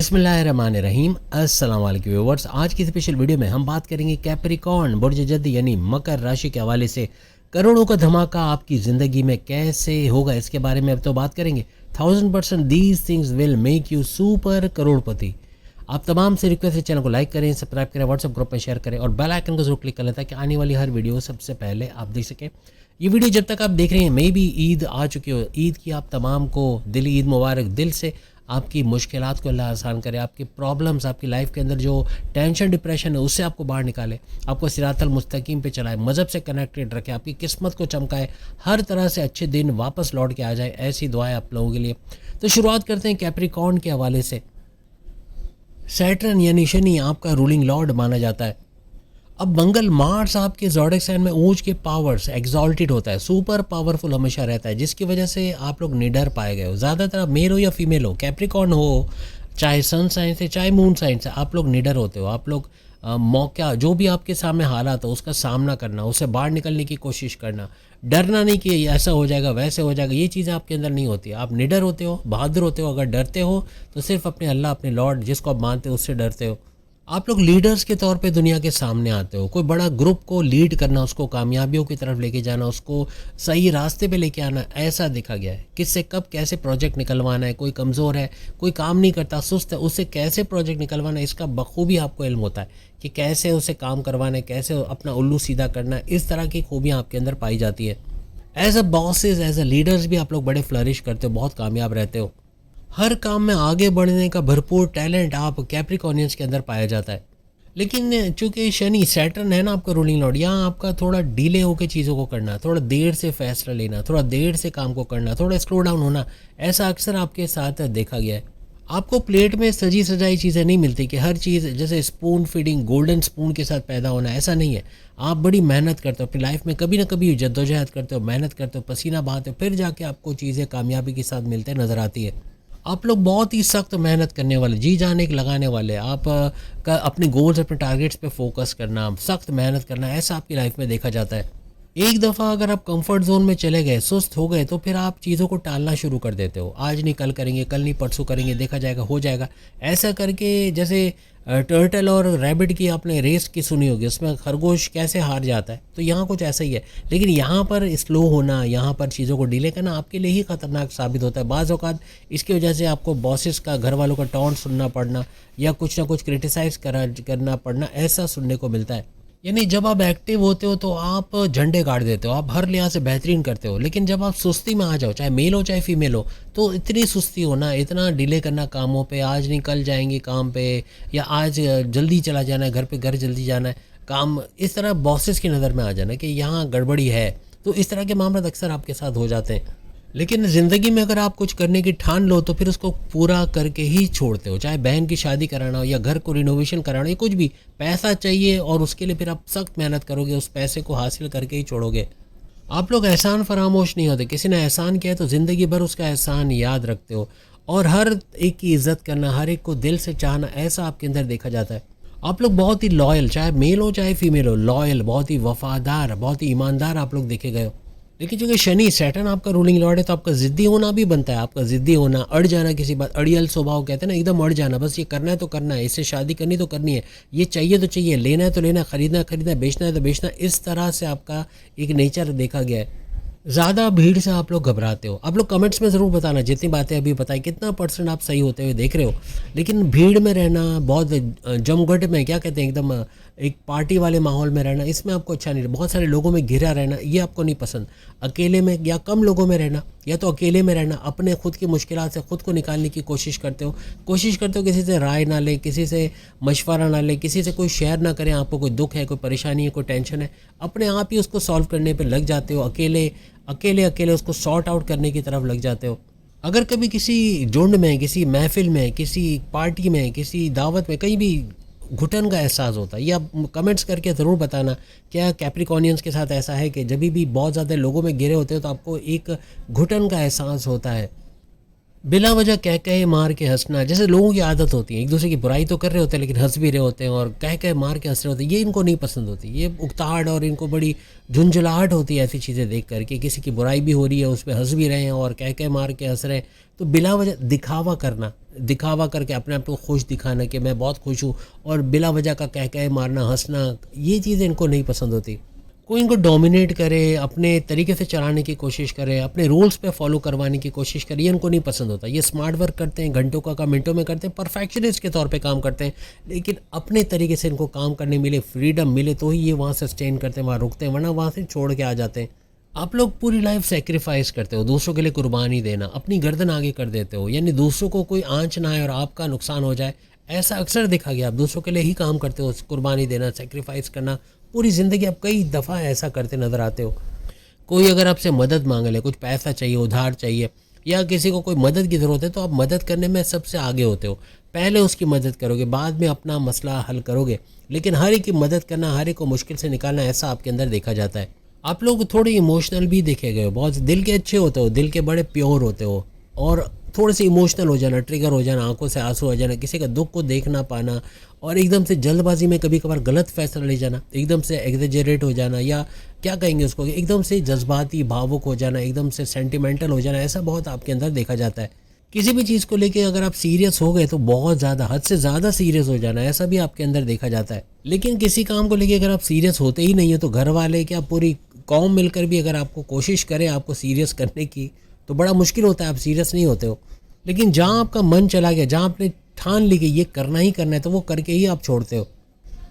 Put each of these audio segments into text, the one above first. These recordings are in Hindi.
बिस्मिल्लाहिर्रहमानिर्रहीम। अस्सलाम वालेकुम व्यूअर्स। आज की स्पेशल वीडियो में हम बात करेंगे कैप्रिकॉर्न बुर्ज जद्द यानी मकर राशि के हवाले से करोड़ों का धमाका आपकी ज़िंदगी में कैसे होगा, इसके बारे में अब तो बात करेंगे। 1000% these things will make you super करोड़पति। आप तमाम से रिक्वेस्ट है, चैनल को लाइक करें, सब्सक्राइब करें, व्हाट्सएप ग्रुप में शेयर करें और बेल आइकन को जरूर क्लिक कर लें ताकि आने वाली हर वीडियो सबसे पहले आप देख सकें। ये वीडियो जब तक आप देख रहे हैं मे भी ईद आ चुकी हो, ईद की आप तमाम को दिली ईद मुबारक। दिल से आपकी मुश्किलात को अल्लाह आसान करे, आपकी प्रॉब्लम्स, आपकी लाइफ के अंदर जो टेंशन डिप्रेशन है उससे आपको बाहर निकाले, आपको सिरातल मुस्तकीम पे चलाए, मज़हब से कनेक्टेड रखे, आपकी किस्मत को चमकाए, हर तरह से अच्छे दिन वापस लौट के आ जाए, ऐसी दुआएं आप लोगों के लिए। तो शुरुआत करते हैं कैप्रिकॉर्न के हवाले से। सैटर्न यानी शनि आपका रूलिंग लॉर्ड माना जाता है। अब मंगल मार्स आपके ज़ोडिएक साइन में ऊंच के पावर्स एक्सॉल्टेड होता है, सुपर पावरफुल हमेशा रहता है, जिसकी वजह से आप लोग निडर पाए गए हो। ज़्यादातर आप मेल हो या फीमेल हो, कैप्रिकॉर्न हो, चाहे सन साइन से चाहे मून साइन से, आप लोग निडर होते हो। आप लोग मौका जो भी आपके सामने हालात हो उसका सामना करना, उससे बाहर निकलने की कोशिश करना, डरना नहीं कि ऐसा हो जाएगा वैसे हो जाएगा, ये चीज़ें आपके अंदर नहीं होती। आप निडर होते हो, बहादुर होते हो। अगर डरते हो तो सिर्फ अपने अल्लाह, अपने लॉर्ड जिसको आप मानते हो उससे डरते हो। आप लोग लीडर्स के तौर पे दुनिया के सामने आते हो। कोई बड़ा ग्रुप को लीड करना, उसको कामयाबियों की तरफ लेके जाना, उसको सही रास्ते पे लेके आना, ऐसा देखा गया है। किससे कब कैसे प्रोजेक्ट निकलवाना है, कोई कमज़ोर है, कोई काम नहीं करता, सुस्त है, उससे कैसे प्रोजेक्ट निकलवाना है, इसका बखूबी आपको इल्म होता है कि कैसे उसे काम करवाना है, कैसे अपना उल्लू सीधा करना है। इस तरह की खूबियाँ आपके अंदर पाई जाती है। As a bosses, as a leaders भी आप लोग बड़े फ्लरिश करते हो, बहुत कामयाब रहते हो। हर काम में आगे बढ़ने का भरपूर टैलेंट आप कैप्रिकॉर्नियंस के अंदर पाया जाता है। लेकिन चूंकि शनि सैटर्न है ना आपका रूलिंग लॉर्ड, यहाँ आपका थोड़ा डिले होकर चीज़ों को करना, थोड़ा देर से फैसला लेना, थोड़ा देर से काम को करना, थोड़ा स्लो डाउन होना, ऐसा अक्सर आपके साथ देखा गया है। आपको प्लेट में सजी सजाई चीज़ें नहीं मिलती कि हर चीज़ जैसे स्पून फीडिंग गोल्डन स्पून के साथ पैदा होना, ऐसा नहीं है। आप बड़ी मेहनत करते हो अपनी लाइफ में, कभी ना कभी जद्दोजहद करते हो, मेहनत करते हो, पसीना बहाते हो, फिर जाके आपको चीज़ें कामयाबी के साथ मिलते नज़र आती है। आप लोग बहुत ही सख्त मेहनत करने वाले, जी जान एक लगाने वाले, आप का अपने गोल्स, अपने टारगेट्स पे फोकस करना, सख्त मेहनत करना, ऐसा आपकी लाइफ में देखा जाता है। एक दफ़ा अगर आप कंफर्ट जोन में चले गए, सुस्त हो गए, तो फिर आप चीज़ों को टालना शुरू कर देते हो। आज नहीं कल करेंगे, कल नहीं परसों करेंगे, देखा जाएगा, हो जाएगा, ऐसा करके। जैसे टर्टल और रैबिट की आपने रेस की सुनी होगी, उसमें खरगोश कैसे हार जाता है, तो यहाँ कुछ ऐसा ही है। लेकिन यहाँ पर स्लो होना, यहाँ पर चीज़ों को डिले करना आपके लिए ही ख़तरनाक साबित होता है। बाज़ औक़ात इसकी वजह से आपको बॉसेस का, घर वालों का टॉन्ट सुनना पड़ना या कुछ ना कुछ क्रिटिसाइज़ करना पड़ना, ऐसा सुनने को मिलता है। यानी जब आप एक्टिव होते हो तो आप झंडे गाड़ देते हो, आप हर लिहाज से बेहतरीन करते हो। लेकिन जब आप सुस्ती में आ जाओ, चाहे मेल हो चाहे फीमेल हो, तो इतनी सुस्ती होना, इतना डिले करना कामों पे, आज नहीं कल जाएंगे काम पे, या आज जल्दी चला जाना है घर पे, घर जल्दी जाना है, काम इस तरह बॉसेस की नज़र में आ जाना कि यहाँ गड़बड़ी है। तो इस तरह के मामले अक्सर आपके साथ हो जाते हैं। लेकिन ज़िंदगी में अगर आप कुछ करने की ठान लो तो फिर उसको पूरा करके ही छोड़ते हो। चाहे बहन की शादी कराना हो या घर को रिनोवेशन कराना हो या कुछ भी, पैसा चाहिए और उसके लिए फिर आप सख्त मेहनत करोगे, उस पैसे को हासिल करके ही छोड़ोगे। आप लोग एहसान फरामोश नहीं होते। किसी ने एहसान किया है तो ज़िंदगी भर उसका एहसान याद रखते हो और हर एक की इज़्ज़त करना, हर एक को दिल से चाहना, ऐसा आपके अंदर देखा जाता है। आप लोग बहुत ही लॉयल, चाहे मेल हो चाहे फीमेल हो, लॉयल, बहुत ही वफादार, बहुत ही ईमानदार आप लोग देखे गए हो। लेकिन चूंकि शनि सैटर्न आपका रूलिंग लॉर्ड है तो आपका ज़िद्दी होना भी बनता है। आपका ज़िद्दी होना, अड़ जाना किसी बात, अड़ियल स्वभाव कहते हैं ना, एकदम अड़ जाना, बस ये करना है तो करना है, इससे शादी करनी तो करनी है, ये चाहिए तो चाहिए, लेना है तो लेना है, खरीदना है खरीदना है, बेचना है तो बेचना, इस तरह से आपका एक नेचर देखा गया है। ज़्यादा भीड़ से आप लोग घबराते हो। आप लोग कमेंट्स में ज़रूर बताना, जितनी बातें अभी बताई, कितना परसेंट आप सही होते हुए देख रहे हो। लेकिन भीड़ में रहना, बहुत जमघट में, क्या कहते हैं, एकदम एक पार्टी वाले माहौल में रहना, इसमें आपको अच्छा नहीं। बहुत सारे लोगों में घिरा रहना, ये आपको नहीं पसंद। अकेले में या कम लोगों में रहना, या तो अकेले में रहना, अपने खुद की मुश्किलात से खुद को निकालने की कोशिश करते हो। किसी से राय ना ले, किसी से मशवरा ना ले, किसी से कोई शेयर ना करें। आपको कोई दुख है, कोई परेशानी है, कोई टेंशन है, अपने आप ही उसको सॉल्व करने पर लग जाते हो। अकेले अकेले अकेले उसको सॉर्ट आउट करने की तरफ लग जाते हो। अगर कभी किसी झुंड में, किसी महफिल में, किसी पार्टी में, किसी दावत में कहीं भी घुटन का एहसास होता है, या कमेंट्स करके ज़रूर बताना क्या कैप्रिकॉर्नियंस के साथ ऐसा है कि जब भी बहुत ज़्यादा लोगों में घिरे होते हो तो आपको एक घुटन का एहसास होता है। बिला वजह कह कहे मार के हंसना, जैसे लोगों की आदत होती है, एक दूसरे की बुराई तो कर रहे होते हैं लेकिन हंस भी रहे होते हैं और कह कह मार के हंस रहे होते हैं, ये इनको नहीं पसंद होती। ये उकताहट और इनको बड़ी झुंझलाहट होती है ऐसी चीज़ें देख कर के, किसी की बुराई भी हो रही है उस पर हंस भी रहे हैं और कह कह मार के हंस रहे हैं। तो बिला वजह दिखावा करना, दिखावा करके अपने आप को खुश दिखाना कि मैं बहुत खुश हूँ, और बिला वजह का कह कह मारना, हंसना, ये चीज़ें इनको नहीं पसंद होती। कोई इनको डोमिनेट करे, अपने तरीके से चलाने की कोशिश करे, अपने रूल्स पे फॉलो करवाने की कोशिश करे, ये इनको नहीं पसंद होता। ये स्मार्ट वर्क करते हैं, घंटों का काम मिनटों में करते हैं, परफेक्शनिस्ट के तौर पे काम करते हैं, लेकिन अपने तरीके से इनको काम करने मिले, फ्रीडम मिले तो ही ये वहाँ सस्टेन करते हैं, वहाँ रुकते हैं, वरना वहाँ से छोड़ के आ जाते हैं। आप लोग पूरी लाइफ सेक्रीफाइस करते हो, दूसरों के लिए कुर्बानी देना, अपनी गर्दन आगे कर देते हो, यानी दूसरों को कोई आँच ना आए और आपका नुकसान हो जाए, ऐसा अक्सर देखा गया। आप दूसरों के लिए ही काम करते हो, कुर्बानी देना, सेक्रीफाइस करना, पूरी ज़िंदगी आप कई दफ़ा ऐसा करते नज़र आते हो। कोई अगर आपसे मदद मांग ले, कुछ पैसा चाहिए, उधार चाहिए, या किसी को कोई मदद की ज़रूरत है, तो आप मदद करने में सबसे आगे होते हो। पहले उसकी मदद करोगे, बाद में अपना मसला हल करोगे, लेकिन हर एक की मदद करना, हर एक को मुश्किल से निकालना, ऐसा आपके अंदर देखा जाता है। आप लोग थोड़े इमोशनल भी देखे गए हो, बहुत दिल के अच्छे होते हो, दिल के बड़े प्योर होते हो, और थोड़े से इमोशनल हो जाना, ट्रिगर हो जाना, आंखों से आंसू आ जाना, किसी का दुख को देख ना पाना, और एकदम से जल्दबाजी में कभी कभार गलत फैसला ले जाना, एकदम से एग्जेजरेट हो जाना, या क्या कहेंगे उसको, एकदम से जज्बाती भावुक हो जाना, एकदम से सेंटिमेंटल हो जाना, ऐसा बहुत आपके अंदर देखा जाता है। किसी भी चीज़ को लेके अगर आप सीरियस हो गए तो बहुत ज़्यादा, हद से ज़्यादा सीरियस हो जाना, ऐसा भी आपके अंदर देखा जाता है। लेकिन किसी काम को लेके अगर आप सीरियस होते ही नहीं हो, तो घर वाले क्या पूरी कौम मिलकर भी अगर आपको कोशिश करे आपको सीरियस करने की, तो बड़ा मुश्किल होता है, आप सीरियस नहीं होते हो। लेकिन जहाँ आपका मन चला गया, जहाँ आपने ठान ली कि ये करना ही करना है, तो वो करके ही आप छोड़ते हो।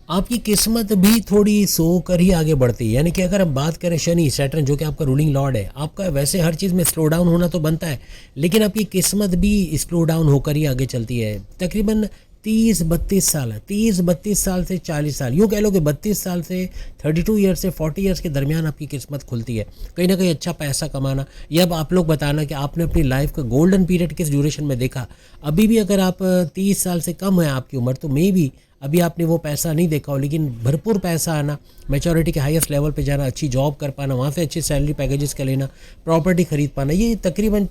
आपकी किस्मत भी थोड़ी सो कर ही आगे बढ़ती है, यानी कि अगर हम बात करें शनि सैटर्न जो कि आपका रूलिंग लॉर्ड है, आपका वैसे हर चीज़ में स्लो डाउन होना तो बनता है, लेकिन आपकी किस्मत भी स्लो डाउन होकर ही आगे चलती है। तकरीबन 30-32 साल है, 30-32 साल से 40 साल, यूँ कह लो कि 32 साल से 32 ईयर्स से 40 ईयर्स के दरमियान आपकी किस्मत खुलती है। कहीं ना कहीं अच्छा पैसा कमाना, या अब आप लोग बताना कि आपने अपनी लाइफ का गोल्डन पीरियड किस ड्यूरेशन में देखा। अभी भी अगर आप 30 साल से कम है आपकी उम्र, तो मे भी अभी आपने वो पैसा नहीं देखा हो, लेकिन भरपूर पैसा आना, मैच्योरिटी के हाईएस्ट लेवल पे जाना, अच्छी जॉब कर पाना, वहाँ से अच्छी सैलरी पैकेजेस का लेना, प्रॉपर्टी खरीद पाना, ये तकरीबन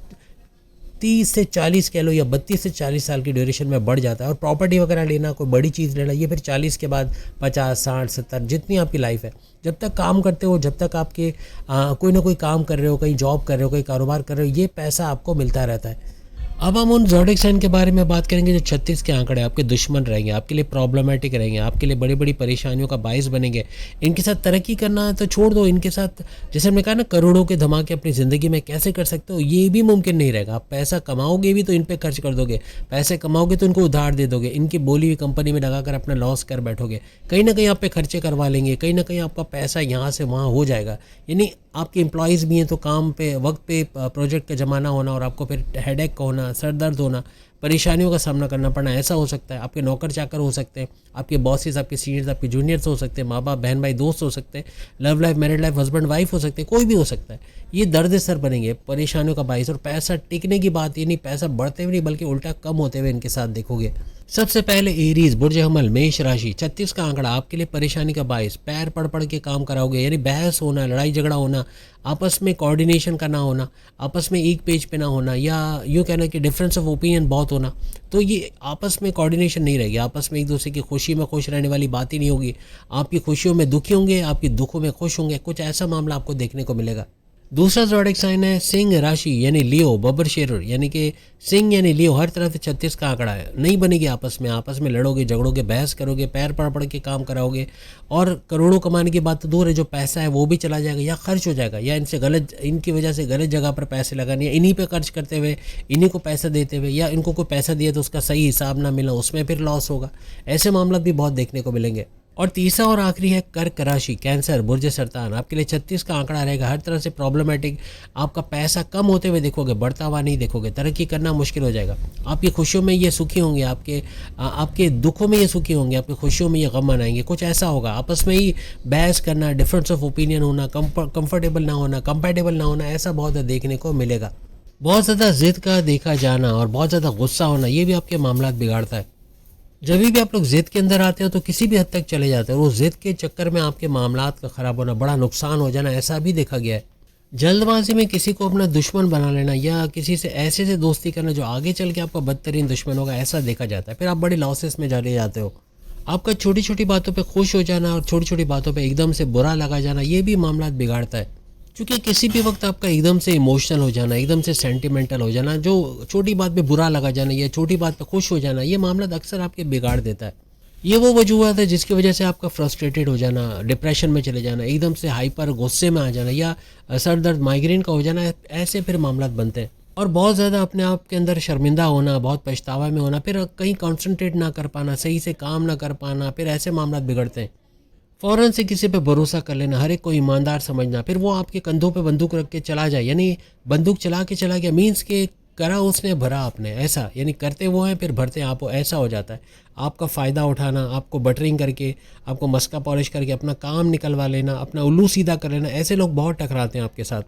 30 से 40 कह लो, या 32 से 40 साल की ड्यूरेशन में बढ़ जाता है। और प्रॉपर्टी वगैरह लेना, कोई बड़ी चीज़ लेना, ये फिर 40 के बाद 50, 60, 70, जितनी आपकी लाइफ है, जब तक काम करते हो, जब तक आपके कोई ना कोई काम कर रहे हो, कहीं जॉब कर रहे हो, कहीं कारोबार कर रहे हो, ये पैसा आपको मिलता रहता है। अब हम उन ज़ोडिएक साइन के बारे में बात करेंगे जो 36 के आंकड़े आपके दुश्मन रहेंगे, आपके लिए प्रॉब्लमेटिक रहेंगे, आपके लिए बड़ी बड़ी परेशानियों का बायस बनेंगे। इनके साथ तरक्की करना तो छोड़ दो, इनके साथ जैसे हमने कहा ना, करोड़ों के धमाके अपनी ज़िंदगी में कैसे कर सकते हो, ये भी मुमकिन नहीं रहेगा। आप पैसा कमाओगे भी तो इन पर खर्च कर दोगे, पैसे कमाओगे तो इनको उधार दे दोगे, इनकी बोली हुई कंपनी में लगाकर अपना लॉस कर बैठोगे, कहीं ना कहीं आप पे खर्चे करवा लेंगे, कहीं ना कहीं आपका पैसा यहाँ से वहाँ हो जाएगा। यानी आपके एम्प्लॉयज़ भी हैं तो काम पे वक्त पे प्रोजेक्ट का जमाना होना, और आपको फिर हेडेक का होना, सर दर्द होना, परेशानियों का सामना करना पड़ना, ऐसा हो सकता है। आपके नौकर चाकर हो सकते हैं, आपके बॉसेस, आपके सीनियर्स, आपके जूनियर्स हो सकते हैं, माँ बाप, बहन भाई, दोस्त हो सकते हैं, love life, married life, husband wife हो सकते हैं, कोई भी हो सकता है। ये दर्द सर बनेंगे, परेशानियों का बायस। और पैसा टिकने की बात ये नहीं, पैसा बढ़ते हुए नहीं बल्कि उल्टा कम होते हुए इनके साथ देखोगे। सबसे पहले एरीज, बुर्ज हमल, मेष राशि, 36 का आंकड़ा आपके लिए परेशानी का बायस, पैर पड़ पड़ के काम कराओगे, यानी बहस होना, लड़ाई झगड़ा होना, आपस में कोऑर्डिनेशन का ना होना, आपस में एक पेज पे ना होना, या यूँ कहना कि डिफरेंस ऑफ ओपिनियन बहुत होना, तो ये आपस में कोऑर्डिनेशन नहीं रहेगी, आपस में एक दूसरे की खुशी में खुश रहने वाली बात ही नहीं होगी। आपकी खुशियों में दुखी होंगे, आपकी दुखों में खुश होंगे, कुछ ऐसा मामला आपको देखने को मिलेगा। दूसरा ज़ोडिएक साइन है सिंह राशि, यानी लियो, बब्बर शेरर, यानी कि सिंह यानी लियो, हर तरह से 36 का आंकड़ा है। नहीं बनेगी आपस में लड़ोगे, झगड़ोगे, बहस करोगे, पैर पड़ पड़ के काम कराओगे, और करोड़ों कमाने की बात तो दूर है, जो पैसा है वो भी चला जाएगा या खर्च हो जाएगा, या इनकी वजह से गलत जगह पर पैसे लगाने, या इन्हीं पे खर्च करते हुए, इन्हीं को पैसा देते हुए, या इनको कोई पैसा दिया तो उसका सही हिसाब ना मिला, उसमें फिर लॉस होगा। ऐसे मामला भी बहुत देखने को मिलेंगे। और तीसरा और आखिरी है कर्क राशि, कैंसर, बुर्ज सरतान, आपके लिए 36 का आंकड़ा रहेगा, हर तरह से प्रॉब्लमेटिक। आपका पैसा कम होते हुए देखोगे, बढ़ता हुआ नहीं देखोगे, तरक्की करना मुश्किल हो जाएगा। आपकी खुशियों में ये सुखी होंगे, आपके दुखों में ये सुखी होंगे, आपकी खुशियों में ये गम मनाएंगे, कुछ ऐसा होगा। आपस में ही बहस करना, डिफरेंस ऑफ ओपिनियन होना, कंफर्टेबल ना होना, कंपैटिबल ना होना, ऐसा बहुत देखने को मिलेगा। बहुत ज़्यादा जिद का देखा जाना और बहुत ज़्यादा गुस्सा होना, ये भी आपके मामला बिगाड़ता है। जब भी आप लोग ज़िद के अंदर आते हो तो किसी भी हद तक चले जाते हो, और उस ज़िद के चक्कर में आपके मामलात का ख़राब होना, बड़ा नुकसान हो जाना, ऐसा भी देखा गया है। जल्दबाजी में किसी को अपना दुश्मन बना लेना या किसी से ऐसे दोस्ती करना जो आगे चल के आपका बदतरीन दुश्मन होगा, ऐसा देखा जाता है। फिर आप बड़े लॉसेस में चले जाते हो। आपका छोटी-छोटी बातों पे खुश हो जाना और छोटी-छोटी बातों पे एकदम से बुरा लगा जाना, ये भी मामलात बिगाड़ता है। क्योंकि किसी भी वक़्त आपका एकदम से इमोशनल हो जाना, एकदम से सेंटिमेंटल हो जाना, जो छोटी बात पे बुरा लगा जाना या छोटी बात पे खुश हो जाना, ये मामला अक्सर आपके बिगाड़ देता है। ये वो वजूहत है जिसकी वजह से आपका फ्रस्ट्रेटेड हो जाना, डिप्रेशन में चले जाना, एकदम से हाइपर गुस्से में आ जाना या सर दर्द, माइग्रेन का हो जाना, ऐसे फिर मामलात बनते हैं। और बहुत ज़्यादा अपने आप के अंदर शर्मिंदा होना, बहुत पछतावा में होना, फिर कहीं कॉन्संट्रेट ना कर पाना, सही से काम ना कर पाना, फिर ऐसे मामलात बिगड़ते हैं। फ़ौरन से किसी पे भरोसा कर लेना, हर एक को ईमानदार समझना, फिर वो आपके कंधों पे बंदूक रख के चला जाए, यानी बंदूक चला के चला गया मीन्स के करा उसने भरा आपने, ऐसा यानी करते वो हैं फिर भरते आप हो, ऐसा हो जाता है। आपका फ़ायदा उठाना, आपको बटरिंग करके, आपको मस्का पॉलिश करके अपना काम निकलवा लेना, अपना उल्लू सीधा कर लेना, ऐसे लोग बहुत टकराते हैं आपके साथ।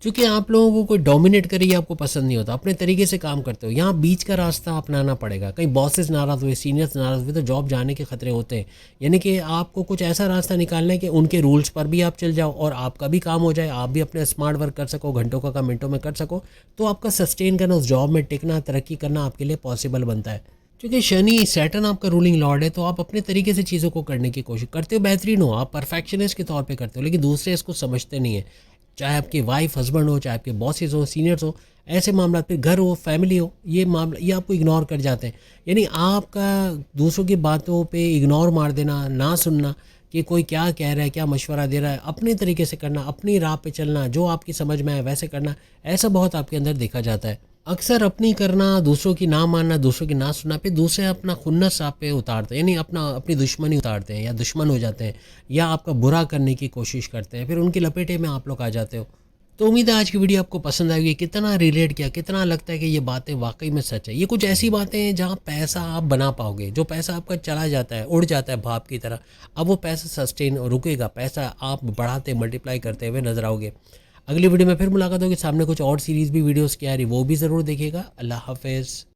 क्योंकि आप लोगों को कोई डोमिनेट करे ये आपको पसंद नहीं होता, अपने तरीके से काम करते हो। यहाँ बीच का रास्ता अपनाना पड़ेगा। कहीं बॉसेस नाराज़ हुए, सीनियर्स नाराज़ हुए तो जॉब जाने के खतरे होते हैं। यानी कि आपको कुछ ऐसा रास्ता निकालना है कि उनके रूल्स पर भी आप चल जाओ और आपका भी काम हो जाए, आप भी अपने स्मार्ट वर्क कर सको, घंटों का काम मिनटों में कर सको, तो आपका सस्टेन करना, उस जॉब में टिकना, तरक्की करना आपके लिए पॉसिबल बनता है। क्योंकि शनि सैटर्न आपका रूलिंग लॉर्ड है, तो आप अपने तरीके से चीज़ों को करने की कोशिश करते हो, बेहतरीन हो, आप परफेक्शनिस्ट के तौर पे करते हो, लेकिन दूसरे इसको समझते नहीं है। चाहे आपके वाइफ हस्बैंड हो, चाहे आपके बॉसेस हो, सीनियर्स हो, ऐसे मामला पे घर हो, फैमिली हो, ये मामला ये आपको इग्नोर कर जाते हैं। यानी आपका दूसरों की बातों पे इग्नोर मार देना, ना सुनना कि कोई क्या कह रहा है, क्या मशवरा दे रहा है, अपने तरीके से करना, अपनी राह पे चलना, जो आपकी समझ में आए वैसे करना, ऐसा बहुत आपके अंदर देखा जाता है। अक्सर अपनी करना, दूसरों की ना मानना, दूसरों की ना सुनना, फिर दूसरे अपना खुन्नस आप पे उतारते हैं, यानी अपनी दुश्मनी उतारते हैं या दुश्मन हो जाते हैं या आपका बुरा करने की कोशिश करते हैं, फिर उनकी लपेटे में आप लोग आ जाते हो। तो उम्मीद है आज की वीडियो आपको पसंद आएगी। कितना रिलेट किया, कितना लगता है कि ये बातें वाकई में सच है। ये कुछ ऐसी बातें हैं जहाँ पैसा आप बना पाओगे, जो पैसा आपका चला जाता है, उड़ जाता है भाप की तरह, अब वो पैसा सस्टेन रुकेगा, पैसा आप बढ़ाते मल्टीप्लाई करते हुए नजर आओगे। अगली वीडियो में फिर मुलाकात होगी, सामने कुछ और सीरीज़ भी वीडियोज़ की आ रही, वो भी ज़रूर देखिएगा। अल्लाह हाफिज़।